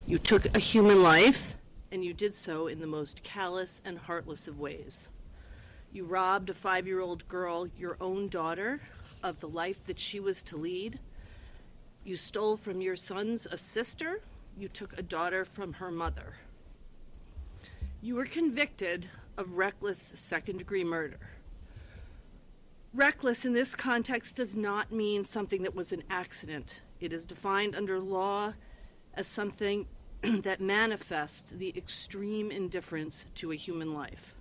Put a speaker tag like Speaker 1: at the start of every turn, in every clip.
Speaker 1: You took a human life, and you did so in the most callous and heartless of ways. You robbed a 5-year-old girl, your own daughter, of the life that she was to lead. You stole from your sons a sister. You took a daughter from her mother. You were convicted of reckless second-degree murder. Reckless in this context does not mean something that was an accident. It is defined under law as something that manifests the extreme indifference to a human life.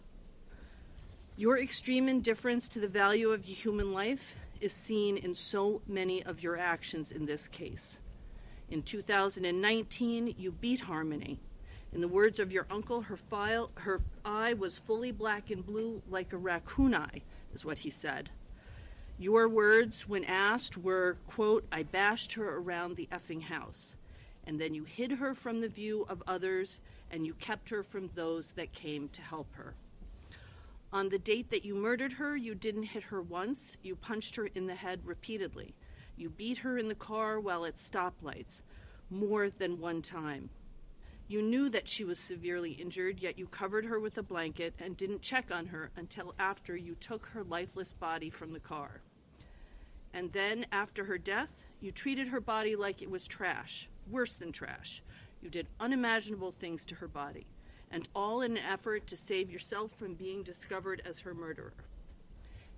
Speaker 1: Your extreme indifference to the value of human life is seen in so many of your actions in this case. In 2019, you beat Harmony. In the words of your uncle, her eye was fully black and blue like a raccoon eye, is what he said. Your words, when asked, were, quote, "I bashed her around the effing house." And then you hid her from the view of others, and you kept her from those that came to help her. On the date that you murdered her, you didn't hit her once. You punched her in the head repeatedly. You beat her in the car while at stoplights, more than one time. You knew that she was severely injured, yet you covered her with a blanket and didn't check on her until after you took her lifeless body from the car. And then, after her death, you treated her body like it was trash, worse than trash. You did unimaginable things to her body, and all in an effort to save yourself from being discovered as her murderer.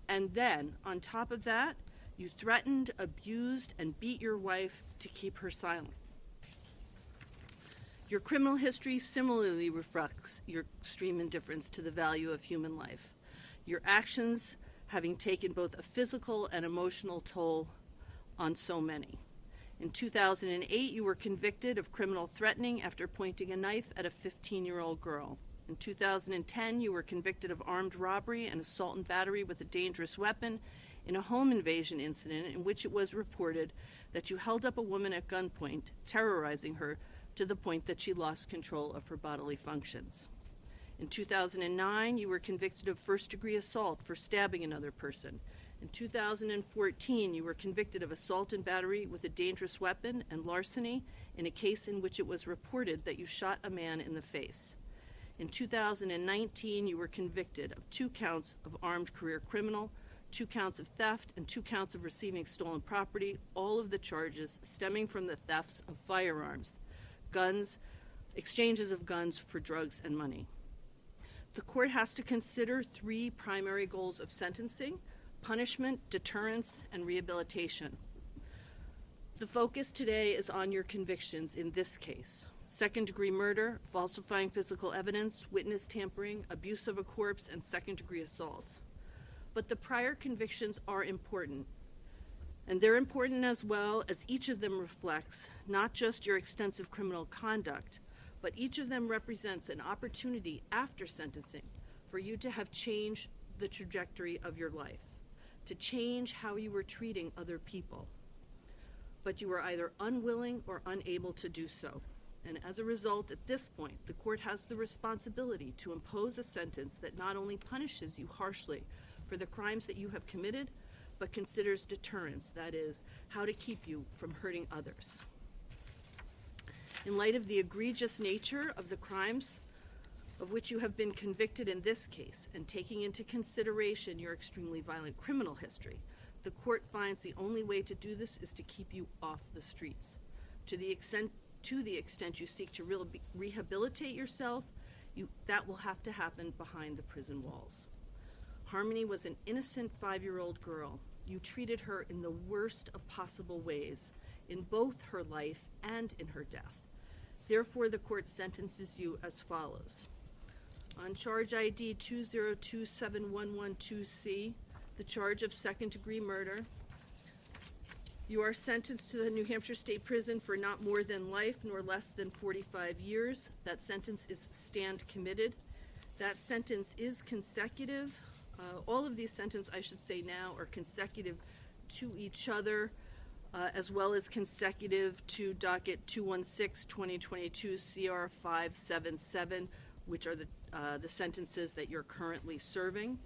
Speaker 1: And then, on top of that, you threatened, abused, and beat your wife to keep her silent. Your criminal history similarly reflects your extreme indifference to the value of human life. Your actions having taken both a physical and emotional toll on so many. In 2008, you were convicted of criminal threatening after pointing a knife at a 15-year-old girl. In 2010, you were convicted of armed robbery and assault and battery with a dangerous weapon in a home invasion incident in which it was reported that you held up a woman at gunpoint, terrorizing her to the point that she lost control of her bodily functions. In 2009, you were convicted of first-degree assault for stabbing another person. In 2014, you were convicted of assault and battery with a dangerous weapon and larceny in a case in which it was reported that you shot a man in the face. In 2019, you were convicted of 2 counts of armed career criminal, 2 counts of theft, and 2 counts of receiving stolen property, all of the charges stemming from the thefts of firearms, guns, exchanges of guns for drugs and money. The court has to consider 3 primary goals of sentencing: punishment, deterrence, and rehabilitation. The focus today is on your convictions in this case: second-degree murder, falsifying physical evidence, witness tampering, abuse of a corpse, and second-degree assault. But the prior convictions are important, and they're important as well as each of them reflects not just your extensive criminal conduct, but each of them represents an opportunity after sentencing for you to have changed the trajectory of your life, to change how you were treating other people. But you were either unwilling or unable to do so. And as a result, at this point, the court has the responsibility to impose a sentence that not only punishes you harshly for the crimes that you have committed, but considers deterrence, that is, how to keep you from hurting others. In light of the egregious nature of the crimes of which you have been convicted in this case, and taking into consideration your extremely violent criminal history, the court finds the only way to do this is to keep you off the streets. To the extent you seek to rehabilitate yourself, that will have to happen behind the prison walls. Harmony was an innocent 5-year-old girl. You treated her in the worst of possible ways, in both her life and in her death. Therefore, the court sentences you as follows. On charge ID 2027112C, the charge of second-degree murder, you are sentenced to the New Hampshire State Prison for not more than life nor less than 45 years. That sentence is stand committed. That sentence is consecutive. All of these sentences, I should say now, are consecutive to each other, as well as consecutive to docket 216-2022 CR 577, which are the sentences that you're currently serving.